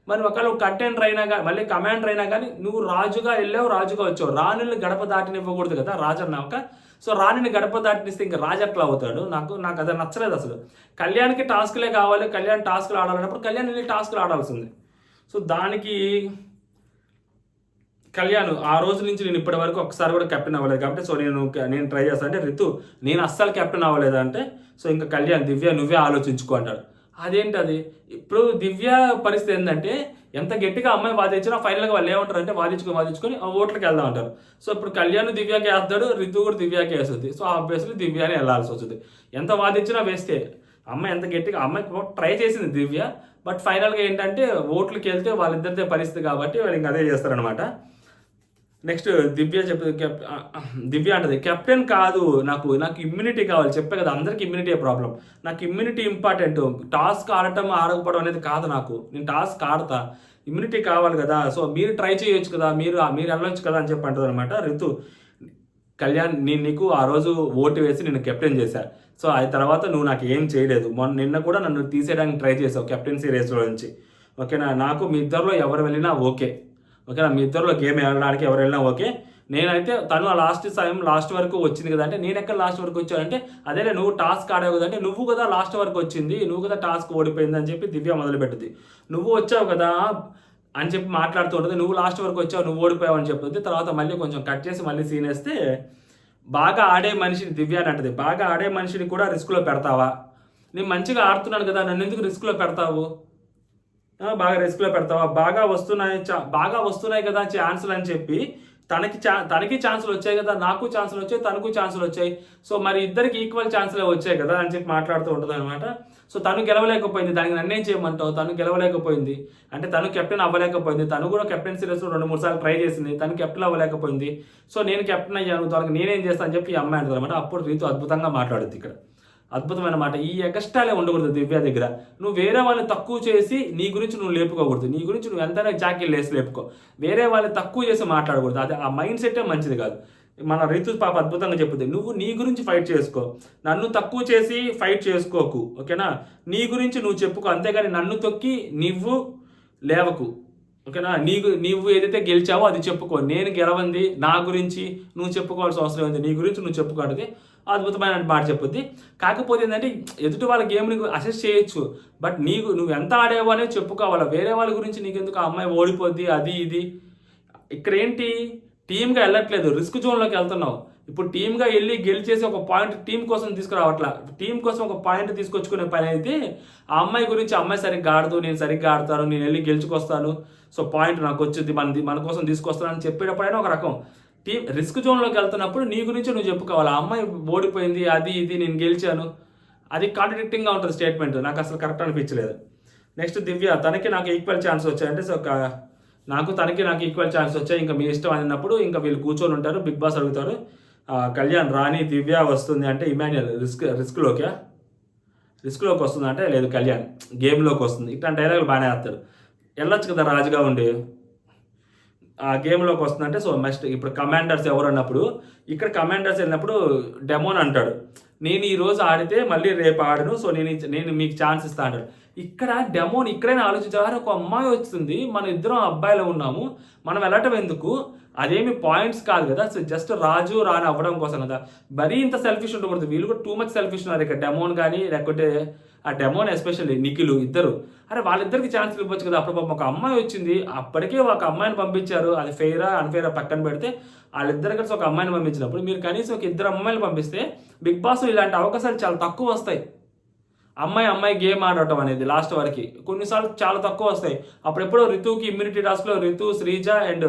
మరి ఒకవేళ కంటెంటర్ అయినా కానీ మళ్ళీ కమాండర్ అయినా కానీ నువ్వు రాజుగా వెళ్ళావు, రాజుగా వచ్చావు, రాణిని గడప దాటినివ్వకూడదు కదా రాజు అన్నాక. సో రాణిని గడప దాటినిస్తే ఇంకా రాజు ఎట్లా అవుతాడు? నాకు అది నచ్చలేదు అసలు. కళ్యాణ్కి టాస్క్లే కావాలి, కళ్యాణ్ టాస్క్లు ఆడాలన్నప్పుడు కళ్యాణ్ వెళ్ళి టాస్క్లు ఆడాల్సింది. సో దానికి కళ్యాణ్ ఆ రోజు నుంచి నేను ఇప్పటి వరకు ఒకసారి కూడా కెప్టెన్ అవ్వలేదు కాబట్టి సో నేను ట్రై చేస్తాను అంటే రితు నేను అస్సలు కెప్టెన్ అవ్వలేదు అంటే సో ఇంకా కళ్యాణ్ దివ్య నువ్వే ఆలోచించుకో అంటాడు. అదేంటి అది? ఇప్పుడు దివ్య పరిస్థితి ఏంటంటే ఎంత గట్టిగా అమ్మాయి వాదించినా ఫైనల్గా వాళ్ళు ఏమంటారు అంటే వాదించుకొని ఓట్లకి వెళ్దాం అంటారు. సో ఇప్పుడు కళ్యాణ్ దివ్యాకి వేస్తాడు, రితు కూడా దివ్యాకి వేస్తుంది. సో ఆబ్వియస్లీ దివ్యానే వెళ్ళాల్సి వస్తుంది. ఎంత వాదించినా వేస్తే అమ్మాయి ఎంత గట్టిగా అమ్మాయి ట్రై చేసింది దివ్య, బట్ ఫైనల్గా ఏంటంటే ఓట్లకి వెళ్తే వాళ్ళిద్దరిదే పరిస్థితి కాబట్టి వాళ్ళు ఇంకా అదే చేస్తారనమాట. నెక్స్ట్ దివ్య అంటది కెప్టెన్ కాదు, నాకు ఇమ్యూనిటీ కావాలి. చెప్పే కదా అందరికి ఇమ్యూనిటీ ప్రాబ్లం. నాకు ఇమ్యూనిటీ ఇంపార్టెంట్, టాస్క్ ఆడకపోవడం అనేది కాదు. నేను టాస్క్ ఆడతా, ఇమ్యూనిటీ కావాలి కదా. సో మీరు ట్రై చేయొచ్చు కదా, మీరు వెళ్ళొచ్చు కదా అని చెప్పి అంటుంది అనమాట రితు. కళ్యాణ్ నీకు ఆ రోజు ఓటు వేసి నేను కెప్టెన్ చేశా. సో ఆ తర్వాత నువ్వు నాకు ఏం చేయలేదు. నిన్న కూడా నన్ను తీసేయడానికి ట్రై చేసావు కెప్టెన్సీ రేస్లో నుంచి. ఓకేనా? నాకు మీ ఇద్దరిలో ఎవరు వెళ్ళినా ఓకేనా, మీ ఇద్దరిలో గేమ్ ఆడడానికి ఎవరు వెళ్ళినా ఓకే. నేనైతే తను ఆ లాస్ట్ వరకు వచ్చింది కదా అంటే నేను ఎక్కడ లాస్ట్ వరకు వచ్చానంటే అదే నువ్వు టాస్క్ ఆడావు కదా అంటే నువ్వు కదా లాస్ట్ వరకు వచ్చింది, నువ్వు కదా టాస్క్ ఓడిపోయింది అని చెప్పి దివ్య మొదలుపెట్టింది. నువ్వు వచ్చావు కదా అని చెప్పి మాట్లాడుతూ ఉంటుంది. నువ్వు లాస్ట్ వరకు వచ్చావు, నువ్వు ఓడిపోయావు అని చెప్తుంది. తర్వాత మళ్ళీ కొంచెం కట్ చేసి మళ్ళీ సీన్ వేస్తే బాగా ఆడే మనిషిని దివ్య అని అంటది. బాగా ఆడే మనిషిని కూడా రిస్క్లో పెడతావా? నేను మంచిగా ఆడుతున్నాను కదా, నన్ను ఎందుకు రిస్క్లో పెడతావు? బాగా రిస్క్లో పెడతావా? బాగా వస్తున్నాయి కదా ఛాన్సులు అని చెప్పి తనకి ఛాన్సులు వచ్చాయి కదా, నాకు ఛాన్సులు వచ్చాయి, తనకు ఛాన్సులు వచ్చాయి. సో మరి ఇద్దరికి ఈక్వల్ ఛాన్సులే వచ్చాయి కదా అని చెప్పి మాట్లాడుతూ ఉంటుంది అనమాట. సో తను గెలవలేకపోయింది, దానికి నన్నేం చేయమంటావు? తను గెలవలేకపోయింది అంటే తను కెప్టెన్ అవ్వలేకపోయింది. తను కూడా కెప్టెన్ సిరీస్లో 2-3 సార్లు ట్రై చేసింది, తను కెప్టెన్ అవ్వలేకపోయింది. సో నేను కెప్టెన్ అయ్యాను, తనకు నేనేం చేస్తాను అని చెప్పి ఈ అమ్మాయి అంటుంది అనమాట. అప్పుడు రీతు అద్భుతంగా మాట్లాడుద్ది. ఇక్కడ అద్భుతమైన మాట, ఈ ఎగస్ట్రాలే ఉండకూడదు దివ్య దగ్గర. నువ్వు వేరే వాళ్ళని తక్కువ చేసి నీ గురించి నువ్వు లేపుకోకూడదు, నీ గురించి నువ్వు ఎంతైనా జాకీలు వేసి లేపుకో. వేరే వాళ్ళని తక్కువ చేసి మాట్లాడకూడదు, అది ఆ మైండ్ సెట్టే మంచిది కాదు. మన రితు పాప అద్భుతంగా చెప్పుద్ది, నువ్వు నీ గురించి ఫైట్ చేసుకో, నన్ను తక్కువ చేసి ఫైట్ చేసుకోకు, ఓకేనా, నీ గురించి నువ్వు చెప్పుకో, అంతేగాని నన్ను తొక్కి నువ్వు లేవకు, ఓకేనా, నీవు ఏదైతే గెలిచావో అది చెప్పుకో, నేను గెలవంది నా గురించి నువ్వు చెప్పుకోవాల్సిన అవసరం ఉంది, నీ గురించి నువ్వు చెప్పుకోవడది అద్భుతమైన మాట చెప్పుద్ది. కాకపోతే ఏంటంటే ఎదుటి వాళ్ళ గేమ్ని అసెస్ చేయొచ్చు, బట్ నువ్వు ఎంత ఆడేవో అనేది చెప్పుకోవాలా, వేరే వాళ్ళ గురించి నీకెందుకు ఆ అమ్మాయి ఓడిపోద్ది అది ఇది. ఇక్కడ ఏంటి, టీమ్గా వెళ్ళట్లేదు, రిస్క్ జోన్లోకి వెళ్తున్నావు. ఇప్పుడు టీమ్గా వెళ్ళి గెలిచేసి ఒక పాయింట్ టీం కోసం తీసుకురావట్లా, టీం కోసం ఒక పాయింట్ తీసుకొచ్చుకునే పని అయితే ఆ అమ్మాయి గురించి, అమ్మాయి సరిగ్గా ఆడదు, నేను సరిగ్గా ఆడతాను, నేను వెళ్ళి గెలుచుకొస్తాను, సో పాయింట్ నాకు వచ్చింది, మన కోసం తీసుకొస్తాను అని చెప్పేటప్పుడైనా ఒక రకం. టీం రిస్క్ జోన్లోకి వెళ్తున్నప్పుడు నీ గురించి నువ్వు చెప్పుకోవాలి, ఆ అమ్మాయి ఓడిపోయింది అది ఇది నేను గెలిచాను, అది కాంట్రడిక్టింగ్గా ఉంటుంది స్టేట్మెంట్, నాకు అసలు కరెక్ట్ అనిపించలేదు. నెక్స్ట్ దివ్య, తనకి నాకు ఈక్వల్ ఛాన్స్ వచ్చాయంటే, సో నాకు ఈక్వల్ ఛాన్స్ వచ్చాయి, ఇంకా మీ ఇష్టం అన్నప్పుడు ఇంకా వీళ్ళు కూర్చొని ఉంటారు, బిగ్ బాస్ అడుగుతారు, కళ్యాణ్ రాణి దివ్య వస్తుంది అంటే ఇమాన్యుయల్ రిస్క్లోకి వస్తుంది అంటే లేదు కళ్యాణ్ గేమ్లోకి వస్తుంది, ఇట్లాంటి డైలాగులు బాగానే వేస్తారు. వెళ్ళొచ్చు కదా రాజుగా ఉండి, ఆ గేమ్లోకి వస్తుందంటే సో మస్ట్. ఇప్పుడు కమాండర్స్ ఎవరు అన్నప్పుడు, ఇక్కడ కమాండర్స్ వెళ్ళినప్పుడు డెమోన్ అంటాడు, నేను ఈరోజు ఆడితే మళ్ళీ రేపు ఆడను, సో నేను మీకు ఛాన్స్ ఇస్తా అంటాడు. ఇక్కడ డెమోన్ ఇక్కడైనా ఆలోచించారు, ఒక అమ్మాయి వస్తుంది, మన ఇద్దరం అబ్బాయిలో ఉన్నాము, మనం వెళ్ళటం ఎందుకు, అదేమి పాయింట్స్ కాదు కదా, సో జస్ట్ రాజు రాని అవ్వడం కోసం కదా, మరీ ఇంత సెల్ఫిష్ ఉండకూడదు, వీళ్ళు కూడా టూ మచ్ సెల్ఫిష్ ఉన్నారు ఇక్కడ, డెమోన్ కానీ లేకపోతే ఆ డెమోన్ ఎస్పెషల్లీ నిఖిలు ఇద్దరు, అరే వాళ్ళిద్దరికి ఛాన్స్ ఇవ్వచ్చు కదా. అప్పుడు ఒక అమ్మాయి వచ్చింది, అప్పటికే ఒక అమ్మాయిని పంపించారు, అది ఫెయిరా అన్ఫెయిరా పక్కన పెడితే వాళ్ళిద్దరు కలిసి ఒక అమ్మాయిని పంపించినప్పుడు మీరు కనీసం ఒక ఇద్దరు అమ్మాయిలు పంపిస్తే బిగ్ బాస్ ఇలాంటి అవకాశాలు చాలా తక్కువ వస్తాయి. అమ్మాయి గేమ్ ఆడటం అనేది లాస్ట్ వరకు కొన్నిసార్లు చాలా తక్కువ వస్తాయి. అప్పుడెప్పుడో రితుకి ఇమ్యూనిటీ టాస్క్లో రితు, శ్రీజ అండ్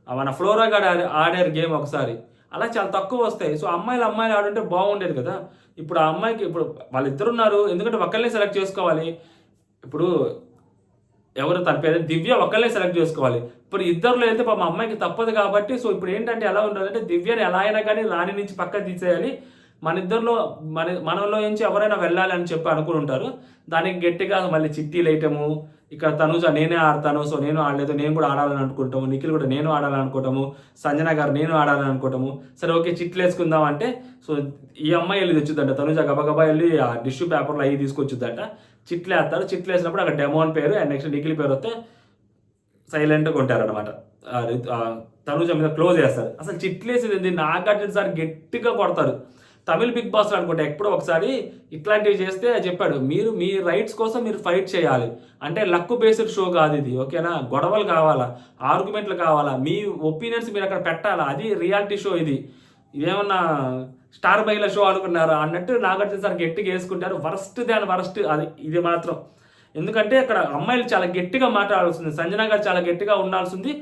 మన ఫ్లోరా గారు ఆడారు గేమ్ ఒకసారి, అలా చాలా తక్కువ వస్తాయి. సో అమ్మాయిలు ఆడుంటే బాగుండేది కదా. ఇప్పుడు ఆ అమ్మాయికి ఇప్పుడు వాళ్ళిద్దరు ఉన్నారు, ఎందుకంటే ఒకళ్ళనే సెలెక్ట్ చేసుకోవాలి. ఇప్పుడు ఎవరు తన పేరు దివ్య ఒకళ్ళనే సెలెక్ట్ చేసుకోవాలి. ఇప్పుడు ఇద్దరులో వెళ్తే మా అమ్మాయికి తప్పదు కాబట్టి, సో ఇప్పుడు ఏంటంటే ఎలా ఉంటుందంటే దివ్యని ఎలా అయినా కానీ రాణి నుంచి పక్క తీసేయాలి, మనలో నుంచి ఎవరైనా వెళ్ళాలి అని చెప్పి అనుకుని ఉంటారు. దానికి గట్టిగా మళ్ళీ చిట్టీలు వేయటము, ఇక్కడ తనుజ నేనే ఆడతాను, సో నేను ఆడలేదు, నేను కూడా ఆడాలని అనుకుంటాము, నిఖిల్ కూడా నేను ఆడాలని అనుకోవటము, సంజన గారు నేను ఆడాలని అనుకోవటము, సరే ఓకే చిట్లు వేసుకుందాం అంటే, సో ఈ అమ్మాయి వెళ్ళి తెచ్చుద్దంట, తనుజ గబగబా వెళ్ళి ఆ టిష్యూ పేపర్లో అవి తీసుకొచ్చుద్దంట, చిట్లు వేస్తారు, చిట్లు వేసినప్పుడు అక్కడ డెమోన్ పేరు అండ్ నెక్స్ట్ నిఖిల్ పేరు వస్తే సైలెంట్గా ఉంటారనమాట, తనుజ మీద క్లోజ్ చేస్తారు. అసలు చిట్లు వేసేది నాగార్జున సార్ గట్టిగా కొడతారు. తమిళ్ బిగ్ బాస్లో అనుకుంటే ఎప్పుడో ఒకసారి ఇట్లాంటివి చేస్తే చెప్పాడు, మీరు మీ రైట్స్ కోసం మీరు ఫైట్ చేయాలి, అంటే లక్ బేస్డ్ షో కాదు ఇది, ఓకేనా, గొడవలు కావాలా, ఆర్గ్యుమెంట్లు కావాలా, మీ ఒపీనియన్స్ మీరు అక్కడ పెట్టాలా, అది రియాలిటీ షో, ఇదేమన్నా స్టార్ బైల షో అనుకున్నారా అన్నట్టు నాగార్జున సార్ గట్టిగా వేసుకుంటారు. వరస్ట్ అది ఇది మాత్రం. ఎందుకంటే అక్కడ అమ్మాయిలు చాలా గట్టిగా మాట్లాడాల్సింది, సంజన గారు చాలా గట్టిగా ఉండాల్సింది,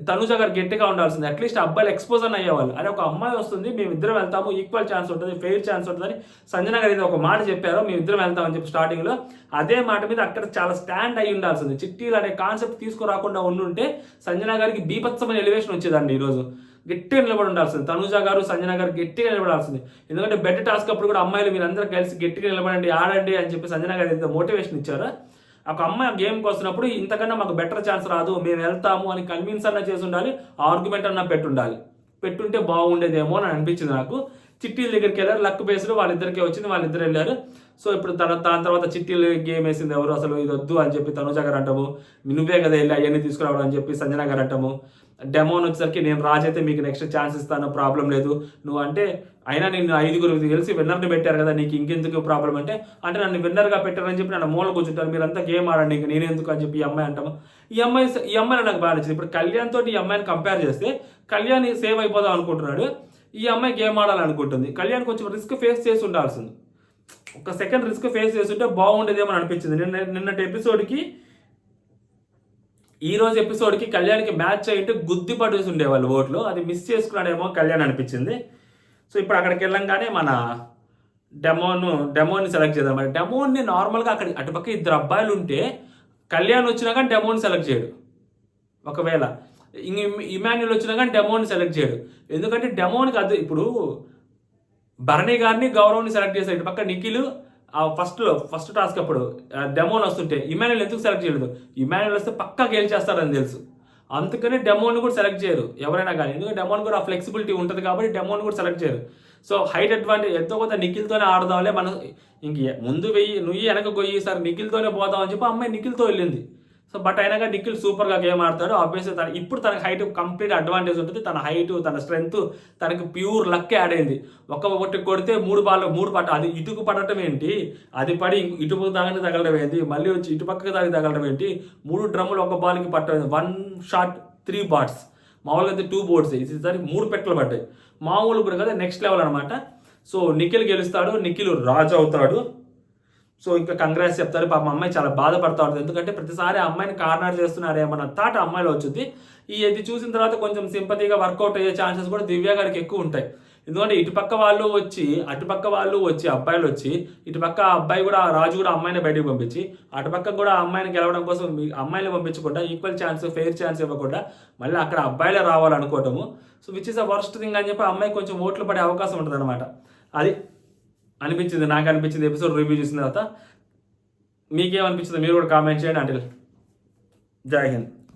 తనుజ గారు గట్టిగా ఉండాల్సింది, అట్లీస్ట్ అబ్బాయిలు ఎక్స్పోజ్ అని అయ్యేవాళ్ళు. అరే ఒక అమ్మాయి వస్తుంది, మేము ఇద్దరం వెళ్తాము, ఈక్వల్ ఛాన్స్ ఉంటుంది, ఫెయిర్ ఛాన్స్ ఉంటుందని సంజన గారు ఒక మాట చెప్పారు, మేము ఇద్దరం వెళ్తామని చెప్పి స్టార్టింగ్లో, అదే మాట మీద అక్కడ చాలా స్టాండ్ అయి ఉండాల్సింది. చిట్టీలు అనే కాన్సెప్ట్ తీసుకురాకుండా ఉండుంటే సంజన గారికి బీభత్సమైన ఎలివేషన్ వచ్చేదండి. ఈరోజు గట్టిగా నిలబడి ఉండాల్సింది, తనుజ గారు సంజన గారు గట్టిగా నిలబడాల్సింది. ఎందుకంటే బెడ్ టాస్క్ అప్పుడు కూడా అమ్మాయిలు మీరు అందరూ కలిసి గట్టిగా నిలబడండి, ఆడండి అని చెప్పి సంజన గారు ఎంత మోటివేషన్ ఇచ్చారో, ఒక అమ్మాయి గేమ్కి వస్తున్నప్పుడు ఇంతకన్నా మాకు బెటర్ ఛాన్స్ రాదు, మేము వెళ్తాము అని కన్విన్స్ అన్న చేసి ఉండాలి, ఆర్గ్యుమెంట్ అన్న పెట్టుంటే బాగుండేదేమో అని అనిపించింది నాకు. చిట్టీల దగ్గరికి వెళ్ళారు, లక్ బేస్డ్ వాళ్ళిద్దరికే వచ్చింది, వాళ్ళిద్దరు వెళ్ళారు. సో ఇప్పుడు దాని తర్వాత చిట్టీలు గేమ్ వేసింది ఎవరు, అసలు ఇది వద్దు అని చెప్పి తనుజ గారు అంటాము, నువ్వే కదా వెళ్ళి అవన్నీ తీసుకురావడం అని చెప్పి సంజన గారు అంటాము. డెమోన్ వచ్చేసరికి నేను రాజైతే మీకు నెక్స్ట్ ఛాన్స్ ఇస్తాను, ప్రాబ్లం లేదు, నువ్వు అంటే అయినా నేను 5 కలిసి విన్నర్ని పెట్టారు కదా, నీకు ఇంకెందుకు ప్రాబ్లం అంటే నన్ను విన్నర్గా పెట్టారని చెప్పి నన్ను మూల కూర్చుంటారు, మీరంతా గేమ్ ఆడండి, ఇంక నేనెందుకు అని చెప్పి ఈ అమ్మాయి అంటాము. ఈ అమ్మాయి నాకు బాగా నచ్చింది. ఇప్పుడు కళ్యాణ్ తోటి ఈ అమ్మాయిని కంపేర్ చేస్తే కళ్యాణ్ సేవ్ అయిపోదాం అనుకుంటున్నాడు, ఈ అమ్మాయి గేమ్ ఆడాలనుకుంటుంది. కళ్యాణ్ కొంచెం రిస్క్ ఫేస్ చేసి ఉండాల్సింది, ఒక సెకండ్ రిస్క్ ఫేస్ చేస్తుంటే బాగుండేదేమో అనిపించింది. నిన్నటి ఎపిసోడ్కి ఈ రోజు ఎపిసోడ్కి కళ్యాణ్కి మ్యాచ్ అయ్యింటే గుద్ది పడేసి ఉండేవాళ్ళు ఓట్లు, అది మిస్ చేసుకున్నాడేమో కళ్యాణ్ అనిపించింది. సో ఇప్పుడు అక్కడికి వెళ్ళంగానే మన డెమోని సెలెక్ట్ చేద్దాం. మరి డెమోన్ని నార్మల్గా అటుపక్క 2 అబ్బాయిలు ఉంటే కళ్యాణ్ వచ్చినా కానీ డెమోని సెలెక్ట్ చేయడు, ఒకవేళ ఇమాన్యుల్ వచ్చినా కానీ డెమోని సెలెక్ట్ చేయడు. ఎందుకంటే డెమోన్కి అది ఇప్పుడు భరణి గారిని గౌరవ్ని సెలెక్ట్ చేశాడు, ఇటు పక్క నిఖిల్ ఫస్ట్ టాస్క్ అప్పుడు డెమోన్ వస్తుంటే ఇమాన్యుల్ ఎందుకు సెలెక్ట్ చేయలేదు, ఇమాన్యుల్ వస్తే పక్కా గెలిచేస్తారని తెలుసు, అందుకని డెమోని కూడా సెలెక్ట్ చేయరు ఎవరైనా కానీ, ఎందుకంటే డెమోని కూడా ఆ ఫ్లెక్సిబిలిటీ ఉంటుంది కాబట్టి డెమోని కూడా సెలెక్ట్ చేయరు. సో హైట్ అడ్వాంటేజ్ ఎంతో కొంత నిఖిల్తోనే ఆడదాంలే మనం, ఇంక ముందు వెయ్యి నువ్వు వెనక గొయ్యి సార్ నిఖిల్తోనే పోదాం అని చెప్పి అమ్మాయి నిఖిల్తో వెళ్ళింది. సో బట్ అయినా కానీ నిఖిల్ సూపర్గా గేమ్ ఆడతాడు. ఆబ్వియస్లీ ఇప్పుడు తనకి హైట్ కంప్లీట్ అడ్వాంటేజ్ ఉంటుంది. తన హైట్, తన స్ట్రెంగ్త్, తనకి ప్యూర్ లక్ యాడ్ అయింది. ఒకటి కొడితే 3 పట్ట, అది ఇటుకు పడటం ఏంటి, అది పడి ఇటుకు తగలడం ఏంటి, మళ్ళీ వచ్చి ఇటుపక్కకి తగలడం ఏంటి, 3 డ్రమ్ములు ఒక బాల్కి పట్టడం, 1 షాట్ 3 బాట్స్, మామూలుగా అయితే 2 బోర్డ్స్, ఈసారి 3 పెట్టలు పడ్డాయి. మామూలు కూడా కదా, నెక్స్ట్ లెవెల్ అనమాట. సో నిఖిల్ గెలుస్తాడు, నిఖిల్ రాజు అవుతాడు. సో ఇంకా కంగ్రాట్స్ చెప్తారు. పాపం అమ్మాయి చాలా బాధపడతా ఉంటుంది, ఎందుకంటే ప్రతిసారి అమ్మాయిని కార్నర్ చేస్తున్నారేమన్న థాట్ అమ్మాయిలో వచ్చింది. ఇది చూసిన తర్వాత కొంచెం సింపతిగా వర్కౌట్ అయ్యే ఛాన్సెస్ కూడా దివ్య గారికి ఎక్కువ ఉంటాయి. ఎందుకంటే ఇటుపక్క వాళ్ళు వచ్చి అటుపక్క వాళ్ళు వచ్చి అబ్బాయిలు వచ్చి ఇటుపక్క అబ్బాయి కూడా రాజు కూడా అమ్మాయిని బయటకు పంపించి అటుపక్క కూడా అమ్మాయిని గెలవడం కోసం అమ్మాయిని పంపించకుండా ఈక్వల్ ఛాన్స్, ఫెయిర్ ఛాన్స్ ఇవ్వకుండా మళ్ళీ అక్కడ అబ్బాయిలే రావాలనుకోవటము. So which is a worst thing అని చెప్పి అమ్మాయి కొంచెం ఓట్లు పడే అవకాశం ఉంటుంది అనమాట. అది అనిపించింది, నాకు అనిపించింది ఎపిసోడ్ రివ్యూ చూసిన తర్వాత. మీకేమనిపించింది మీరు కూడా కామెంట్ చేయండి. అంటే జై హింద్.